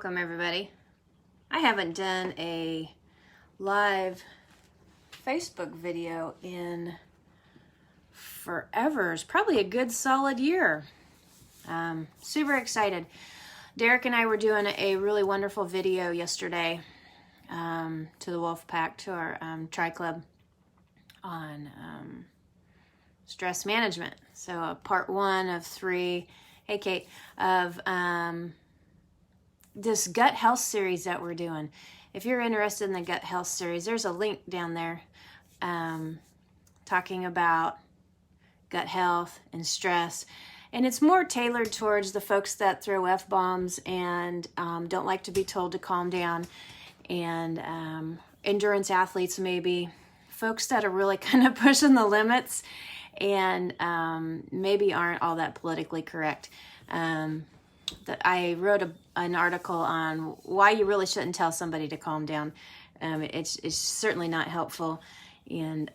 Welcome everybody. I haven't done a live Facebook video in forever. It's probably a good solid year. Super excited. Derek and I were doing a really wonderful video yesterday to the Wolf Pack, to our Tri Club on stress management. So part 1 of 3, hey Kate, of this gut health series that we're doing. If you're interested in the gut health series, there's a link down there talking about gut health and stress. And it's more tailored towards the folks that throw F-bombs and don't like to be told to calm down, and endurance athletes, maybe folks that are really kind of pushing the limits and maybe aren't all that politically correct. That I wrote an article on why you really shouldn't tell somebody to calm down. It's certainly not helpful. And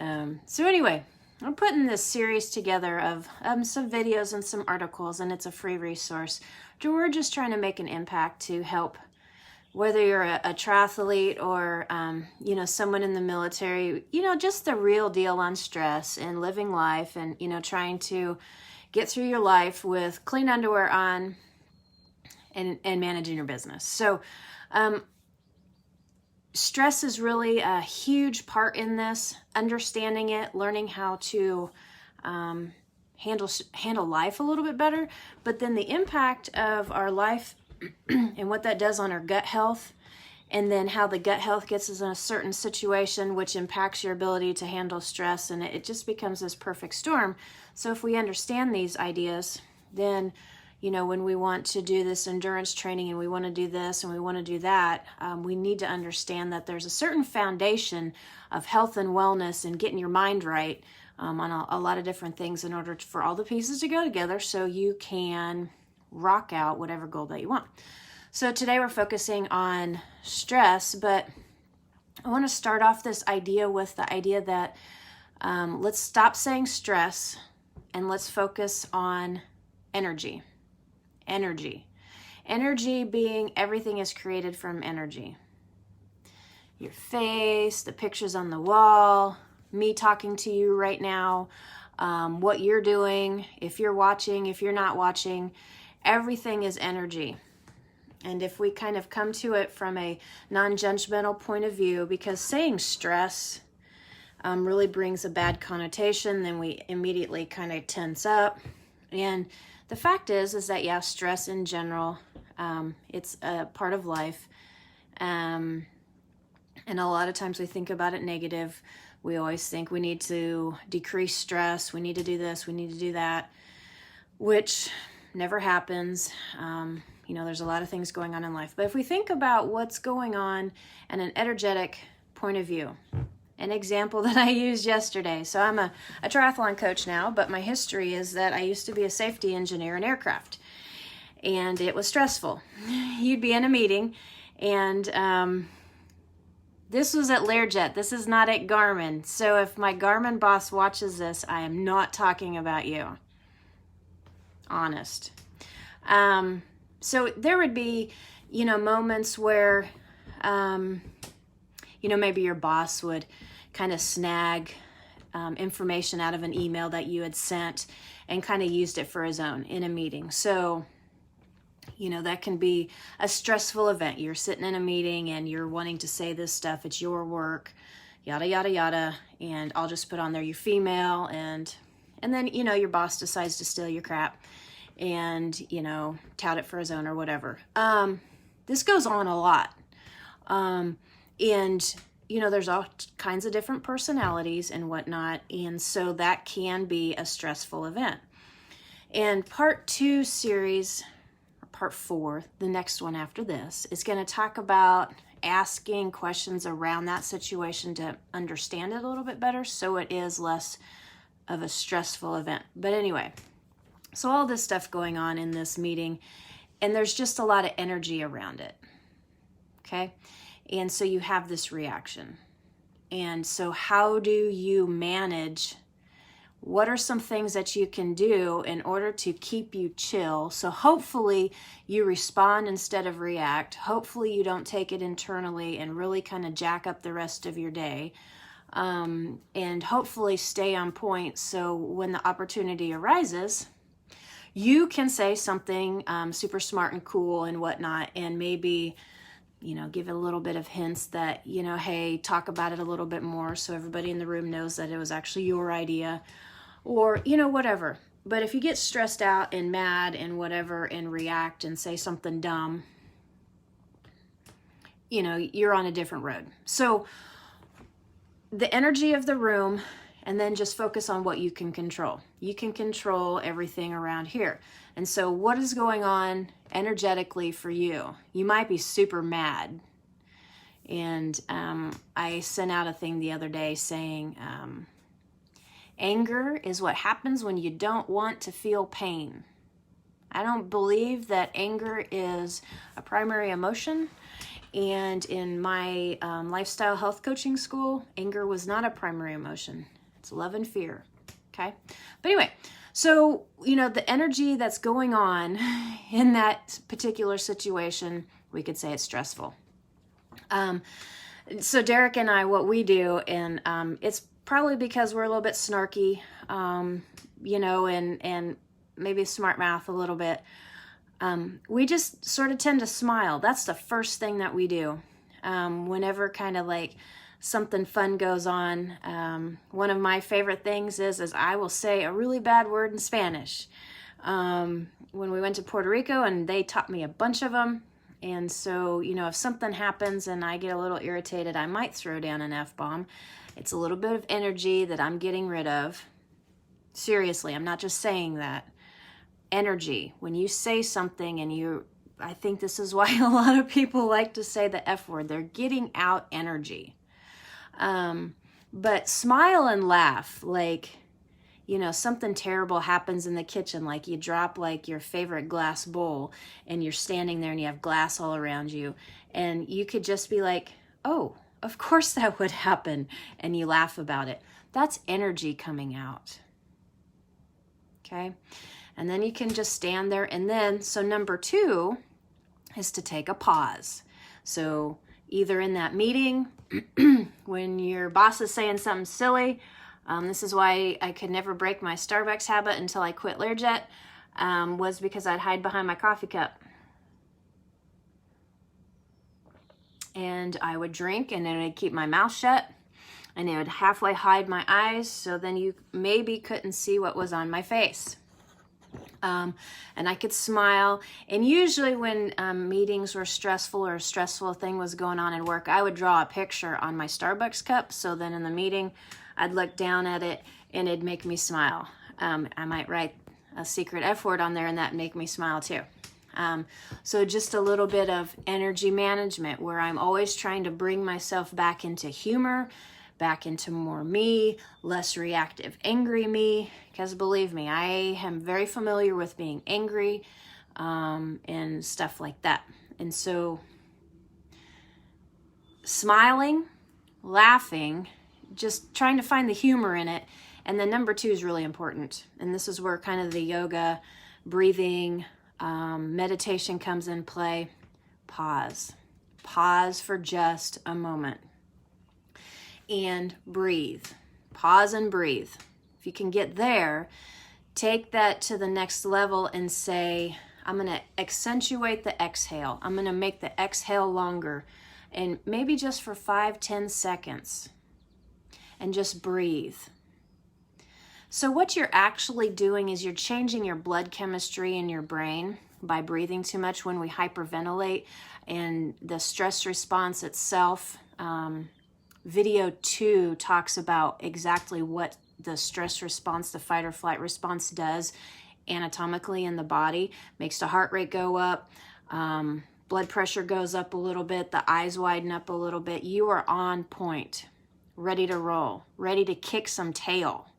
so anyway, I'm putting this series together of some videos and some articles, and it's a free resource. We're just trying to make an impact to help, whether you're a triathlete or someone in the military, just the real deal on stress and living life, and trying to get through your life with clean underwear on and managing your business. So stress is really a huge part in this, understanding it, learning how to handle life a little bit better, but then the impact of our life and what that does on our gut health, and then how the gut health gets us in a certain situation which impacts your ability to handle stress, and it just becomes this perfect storm. So if we understand these ideas, then when we want to do this endurance training and we want to do this and we want to do that, we need to understand that there's a certain foundation of health and wellness and getting your mind right on a lot of different things in order for all the pieces to go together so you can rock out whatever goal that you want. So today we're focusing on stress, but I want to start off this idea with the idea that let's stop saying stress and let's focus on energy. Energy being everything is created from energy. Your face, the pictures on the wall, me talking to you right now, what you're doing, if you're watching, if you're not watching, everything is energy. And if we kind of come to it from a non-judgmental point of view, because saying stress really brings a bad connotation, then we immediately kind of tense up. And the fact is that, stress in general, it's a part of life. And a lot of times we think about it negative. We always think we need to decrease stress. We need to do this. We need to do that, which never happens. There's a lot of things going on in life. But if we think about what's going on in an energetic point of view, an example that I used yesterday. So I'm a triathlon coach now, but my history is that I used to be a safety engineer in aircraft, and it was stressful. You'd be in a meeting, and this was at Learjet. This is not at Garmin. So if my Garmin boss watches this, I am not talking about you. Honest. So there would be, moments where, maybe your boss would kind of snag information out of an email that you had sent and kind of used it for his own in a meeting. So, that can be a stressful event. You're sitting in a meeting and you're wanting to say this stuff. It's your work, yada, yada, yada. And I'll just put on there, you're female. And then, your boss decides to steal your crap and, tout it for his own or whatever. This goes on a lot. And there's all kinds of different personalities and whatnot, and so that can be a stressful event. And part 2 series, or part 4, the next one after this, is going to talk about asking questions around that situation to understand it a little bit better, so it is less of a stressful event. But anyway, so all this stuff going on in this meeting, and there's just a lot of energy around it, okay? And so you have this reaction. And so how do you manage What are some things that you can do in order to keep you chill? So hopefully you respond instead of react. Hopefully you don't take it internally and really kind of jack up the rest of your day. And hopefully stay on point so when the opportunity arises, you can say something super smart and cool and whatnot, and maybe, you know, give a little bit of hints that, you know, hey, talk about it a little bit more so everybody in the room knows that it was actually your idea, or, you know, whatever. But if you get stressed out and mad and whatever and react and say something dumb, you know, you're on a different road. So the energy of the room, and then just focus on what you can control. You can control everything around here. And so what is going on energetically for you? You might be super mad. And I sent out a thing the other day saying, anger is what happens when you don't want to feel pain. I don't believe that anger is a primary emotion. And in my lifestyle health coaching school, anger was not a primary emotion. It's love and fear. Okay. But anyway, so, you know, the energy that's going on in that particular situation, we could say it's stressful. So Derek and I, what we do, and it's probably because we're a little bit snarky, you know, and maybe smart mouth a little bit. We just sort of tend to smile. That's the first thing that we do. Whenever kind of like something fun goes on. One of my favorite things is I will say a really bad word in Spanish. When we went to Puerto Rico, and they taught me a bunch of them. And so, you know, if something happens and I get a little irritated, I might throw down an F-bomb. It's a little bit of energy that I'm getting rid of. Seriously, I'm not just saying that. Energy. When you say something and I think this is why a lot of people like to say the F word. They're getting out energy. But smile and laugh, like, you know, something terrible happens in the kitchen, like you drop like your favorite glass bowl and you're standing there and you have glass all around you, and you could just be like, oh, of course that would happen, and you laugh about it. That's energy coming out. Okay. And then you can just stand there, and then, so number 2 is to take a pause. So either in that meeting, when your boss is saying something silly, this is why I could never break my Starbucks habit until I quit Learjet, was because I'd hide behind my coffee cup. And I would drink, and then I'd keep my mouth shut, and it would halfway hide my eyes, so then you maybe couldn't see what was on my face. And I could smile. And usually when meetings were stressful or a stressful thing was going on in work, I would draw a picture on my Starbucks cup. So then in the meeting, I'd look down at it and it'd make me smile. I might write a secret F word on there and that'd make me smile too. So just a little bit of energy management where I'm always trying to bring myself back into humor, back into more me, less reactive, angry me. Because believe me, I am very familiar with being angry and stuff like that. And so smiling, laughing, just trying to find the humor in it. And then number 2 is really important. And this is where kind of the yoga, breathing, meditation comes in play. Pause. Pause for just a moment. And breathe. Pause and breathe. If you can get there, take that to the next level and say, I'm going to accentuate the exhale. I'm going to make the exhale longer, and maybe just for 5-10 seconds, and just breathe. So what you're actually doing is you're changing your blood chemistry in your brain by breathing too much when we hyperventilate, and the stress response itself. Video 2 talks about exactly what the stress response, the fight or flight response does anatomically in the body. Makes the heart rate go up, blood pressure goes up a little bit, the eyes widen up a little bit. You are on point, ready to roll, ready to kick some tail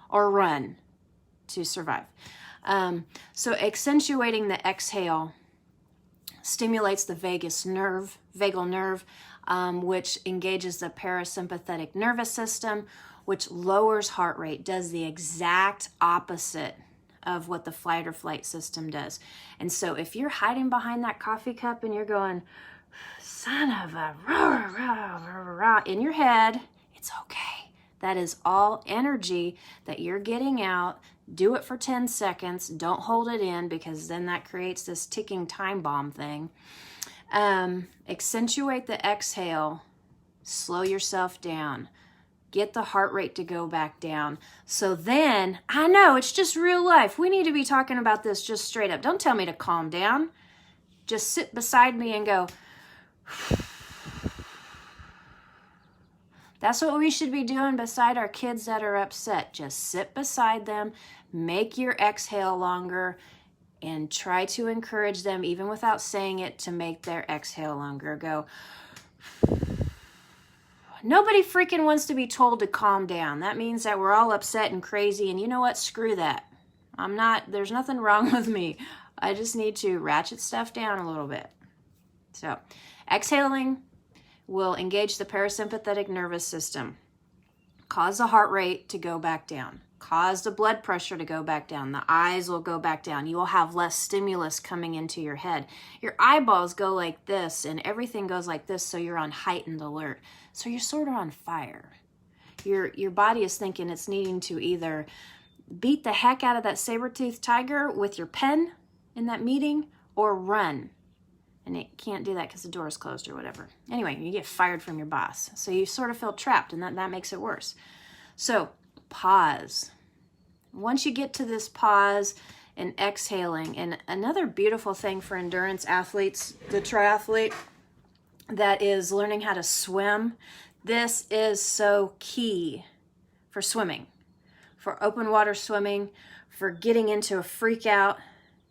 or run to survive. So accentuating the exhale stimulates the vagal nerve, which engages the parasympathetic nervous system, which lowers heart rate, does the exact opposite of what the fight or flight system does. And so if you're hiding behind that coffee cup and you're going, son of a rah, rah, rah, rah, in your head, it's okay. That is all energy that you're getting out. Do it for 10 seconds. Don't hold it in, because then that creates this ticking time bomb thing. Accentuate the exhale. Slow yourself down. Get the heart rate to go back down. So then, I know it's just real life. We need to be talking about this just straight up. Don't tell me to calm down. Just sit beside me and go. That's what we should be doing beside our kids that are upset. Just sit beside them, make your exhale longer, and try to encourage them, even without saying it, to make their exhale longer. Go. Nobody freaking wants to be told to calm down. That means that we're all upset and crazy, and you know what? Screw that. There's nothing wrong with me. I just need to ratchet stuff down a little bit. So, exhaling will engage the parasympathetic nervous system, cause the heart rate to go back down, cause the blood pressure to go back down, the eyes will go back down, you will have less stimulus coming into your head. Your eyeballs go like this and everything goes like this, so you're on heightened alert. So you're sort of on fire. Your body is thinking it's needing to either beat the heck out of that saber-toothed tiger with your pen in that meeting or run. And it can't do that because the door is closed or whatever. Anyway, you get fired from your boss. So you sort of feel trapped, and that makes it worse. So pause. Once you get to this pause and exhaling, and another beautiful thing for endurance athletes, the triathlete that is learning how to swim, this is so key for swimming, for open water swimming, for getting into a freak out,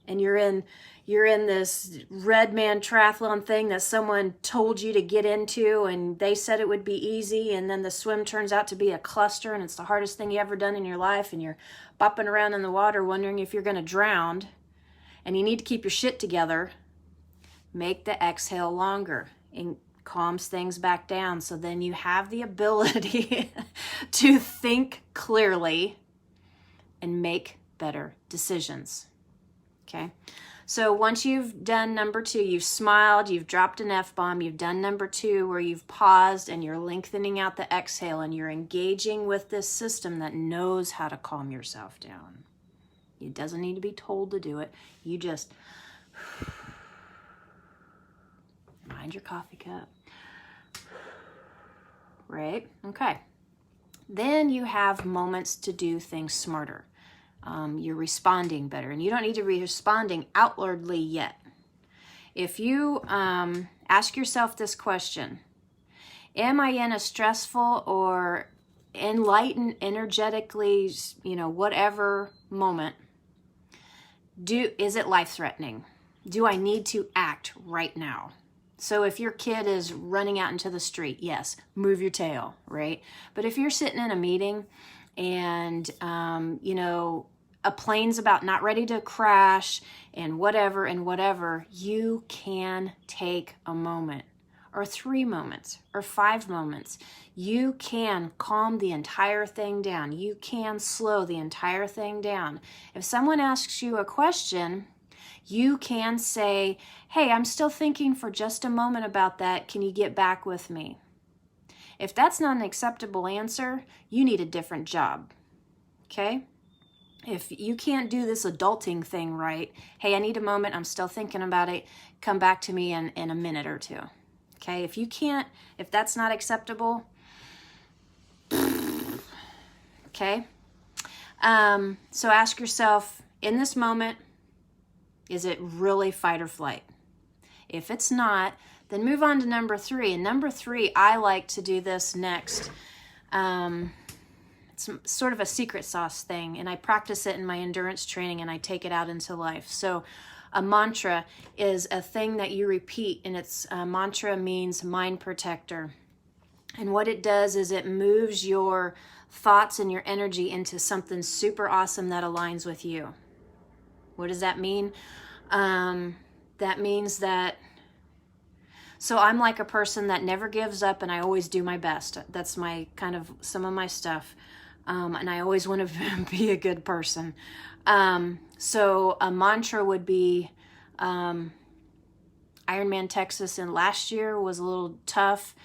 and you're in this Red Man triathlon thing that someone told you to get into, and they said it would be easy, and then the swim turns out to be a cluster, and it's the hardest thing you ever done in your life, and you're bopping around in the water wondering if you're going to drown, and you need to keep your shit together. Make the exhale longer and calms things back down, so then you have the ability to think clearly and make better decisions. Okay? So once you've done number 2, you've smiled, you've dropped an F-bomb, you've done number 2 where you've paused and you're lengthening out the exhale and you're engaging with this system that knows how to calm yourself down. It doesn't need to be told to do it. You just mind your coffee cup. Right? Okay. Then you have moments to do things smarter. You're responding better, and you don't need to be responding outwardly yet. If you ask yourself this question, am I in a stressful or enlightened, energetically, whatever moment? Is it life-threatening? Do I need to act right now? So if your kid is running out into the street, yes, move your tail, right? But if you're sitting in a meeting and, a plane's about not ready to crash and whatever, you can take a moment or 3 moments or 5 moments. You can calm the entire thing down. You can slow the entire thing down. If someone asks you a question, you can say, hey, I'm still thinking for just a moment about that. Can you get back with me? If that's not an acceptable answer, you need a different job, okay? If you can't do this adulting thing right, hey, I need a moment, I'm still thinking about it, come back to me in a minute or 2, okay? If that's not acceptable, okay? So ask yourself, in this moment, is it really fight or flight? If it's not, then move on to number 3. And number 3, I like to do this next. It's sort of a secret sauce thing, and I practice it in my endurance training, and I take it out into life. So a mantra is a thing that you repeat, and mantra means mind protector. And what it does is it moves your thoughts and your energy into something super awesome that aligns with you. What does that mean? That means that So I'm like a person that never gives up, and I always do my best. That's my kind of some of my stuff. And I always want to be a good person. So a mantra would be, Ironman Texas in last year was a little tough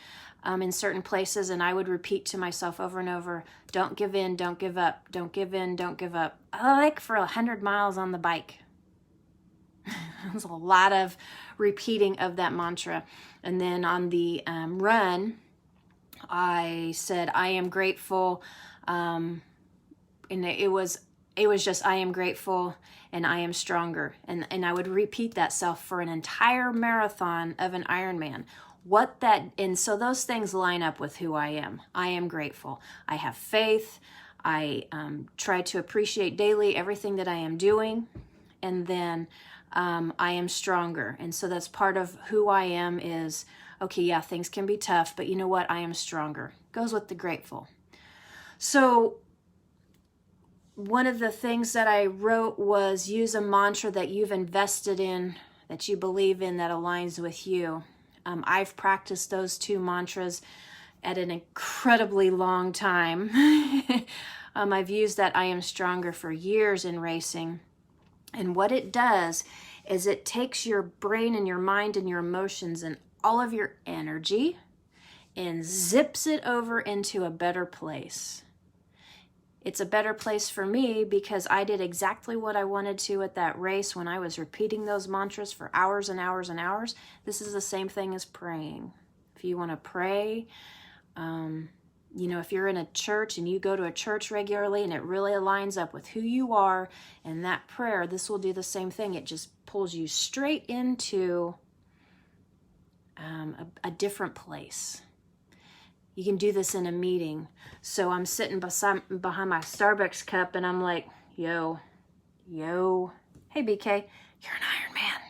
in certain places, and I would repeat to myself over and over, don't give in, don't give up, don't give in, don't give up. I like for 100 miles on the bike. There's a lot of repeating of that mantra. And then on the run, I said, I am grateful. And it was just, I am grateful and I am stronger. And I would repeat that self for an entire marathon of an Ironman. And so those things line up with who I am. I am grateful. I have faith. I try to appreciate daily everything that I am doing. And then I am stronger. And so that's part of who I am is, okay, yeah, things can be tough, but you know what? I am stronger. Goes with the grateful. So one of the things that I wrote was use a mantra that you've invested in, that you believe in, that aligns with you. I've practiced those two mantras at an incredibly long time. I've used that I am stronger for years in racing. And what it does is it takes your brain and your mind and your emotions and all of your energy and zips it over into a better place. It's a better place for me because I did exactly what I wanted to at that race when I was repeating those mantras for hours and hours and hours. This is the same thing as praying. If you want to pray, if you're in a church and you go to a church regularly and it really aligns up with who you are and that prayer, this will do the same thing. It just pulls you straight into a different place. You can do this in a meeting. So I'm sitting behind my Starbucks cup and I'm like, yo, hey BK, you're an Iron Man.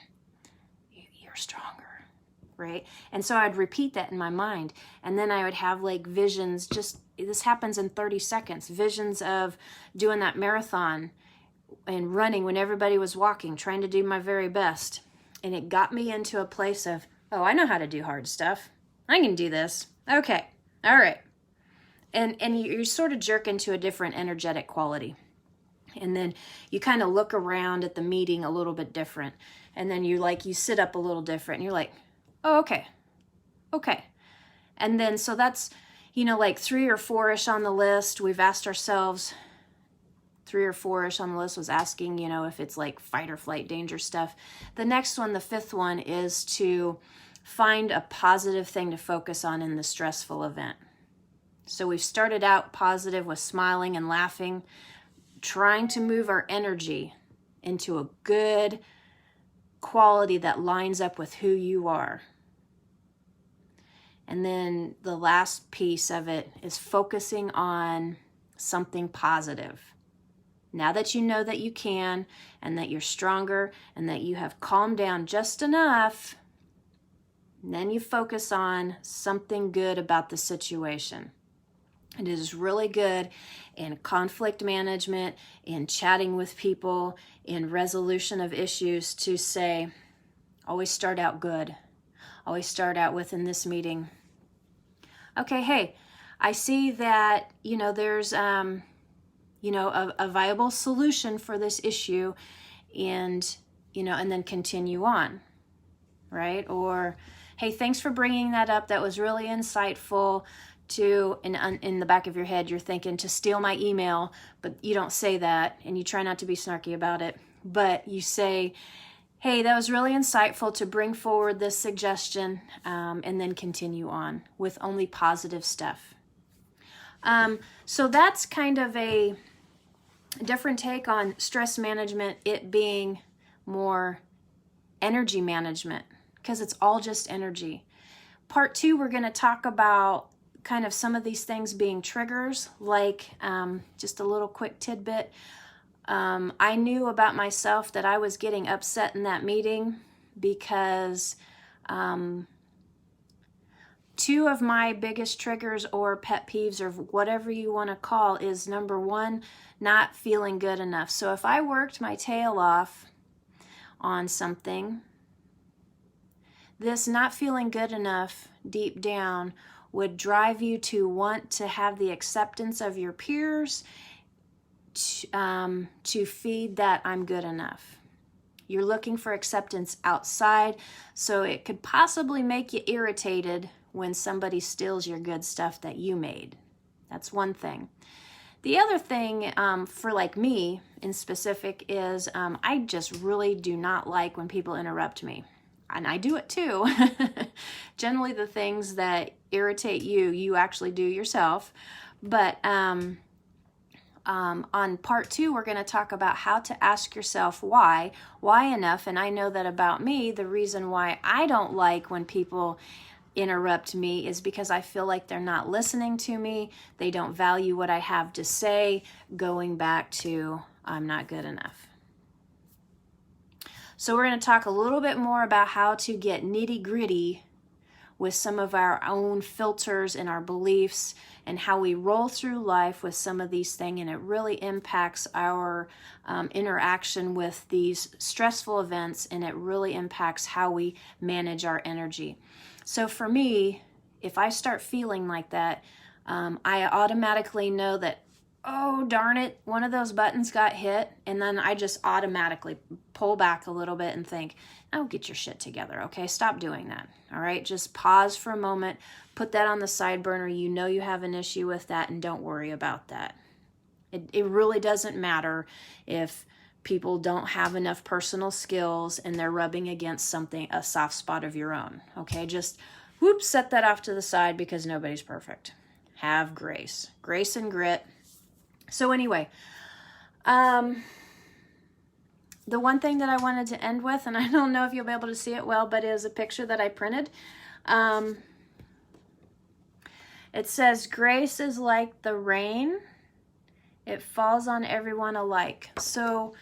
You're stronger, right? And so I'd repeat that in my mind. And then I would have like visions, this happens in 30 seconds, visions of doing that marathon and running when everybody was walking, trying to do my very best. And it got me into a place of, oh, I know how to do hard stuff. I can do this. Okay. All right. And you sort of jerk into a different energetic quality. And then you kind of look around at the meeting a little bit different. And then you sit up a little different. And you're like, oh, okay. Okay. And then so that's, like 3 or 4-ish on the list. We've asked ourselves, 3 or 4-ish on the list was asking, if it's like fight or flight danger stuff. The next one, the 5th one, is to find a positive thing to focus on in the stressful event. So we've started out positive with smiling and laughing, trying to move our energy into a good quality that lines up with who you are. And then the last piece of it is focusing on something positive. Now that you know that you can and that you're stronger and that you have calmed down just enough, then you focus on something good about the situation. It is really good in conflict management, in chatting with people, in resolution of issues to say, always start out good. Always start out with, in this meeting, okay, hey, I see that, there's, a viable solution for this issue and then continue on, right? Or, hey, thanks for bringing that up. That was really insightful. In the back of your head, you're thinking to steal my email, but you don't say that, and you try not to be snarky about it. But you say, hey, that was really insightful to bring forward this suggestion, and then continue on with only positive stuff. So that's kind of a different take on stress management, it being more energy management, because it's all just energy. Part 2, we're going to talk about kind of some of these things being triggers, like just a little quick tidbit. I knew about myself that I was getting upset in that meeting because 2 of my biggest triggers or pet peeves or whatever you want to call is, number 1, not feeling good enough. So if I worked my tail off on something, this not feeling good enough deep down would drive you to want to have the acceptance of your peers, to feed that I'm good enough. You're looking for acceptance outside, so it could possibly make you irritated when somebody steals your good stuff that you made. That's one thing. The other thing, for like me in specific, is I just really do not like when people interrupt me. And I do it too. Generally the things that irritate you, you actually do yourself. But on part 2, we're going to talk about how to ask yourself why enough. And I know that about me, the reason why I don't like when people interrupt me is because I feel like they're not listening to me. They don't value what I have to say, going back to I'm not good enough. So we're going to talk a little bit more about how to get nitty-gritty with some of our own filters and our beliefs, and how we roll through life with some of these things, and it really impacts our interaction with these stressful events, and it really impacts how we manage our energy. So for me, if I start feeling like that, I automatically know that, oh, darn it, one of those buttons got hit, and then I just automatically pull back a little bit and think, oh, get your shit together, okay? Stop doing that, all right? Just pause for a moment, put that on the side burner. You know you have an issue with that, and don't worry about that. It really doesn't matter if people don't have enough personal skills and they're rubbing against something, a soft spot of your own, okay? Just, whoops, set that off to the side, because nobody's perfect. Have grace. Grace and grit. So anyway, the one thing that I wanted to end with, and I don't know if you'll be able to see it well, but it is a picture that I printed. It says, grace is like the rain. It falls on everyone alike. So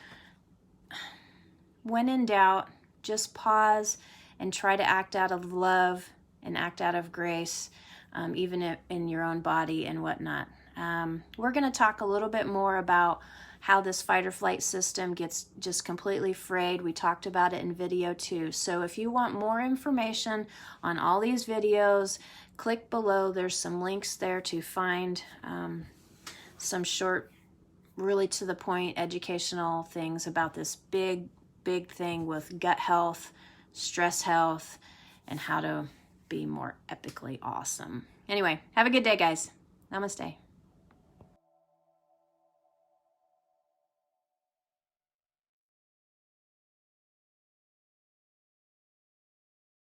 when in doubt, just pause and try to act out of love and act out of grace, even in your own body and whatnot. We're going to talk a little bit more about how this fight or flight system gets just completely frayed. We talked about it in video 2. So if you want more information on all these videos, click below. There's some links there to find some short, really to the point educational things about this big thing with gut health, stress health, and how to be more epically awesome. Anyway, have a good day, guys. Namaste.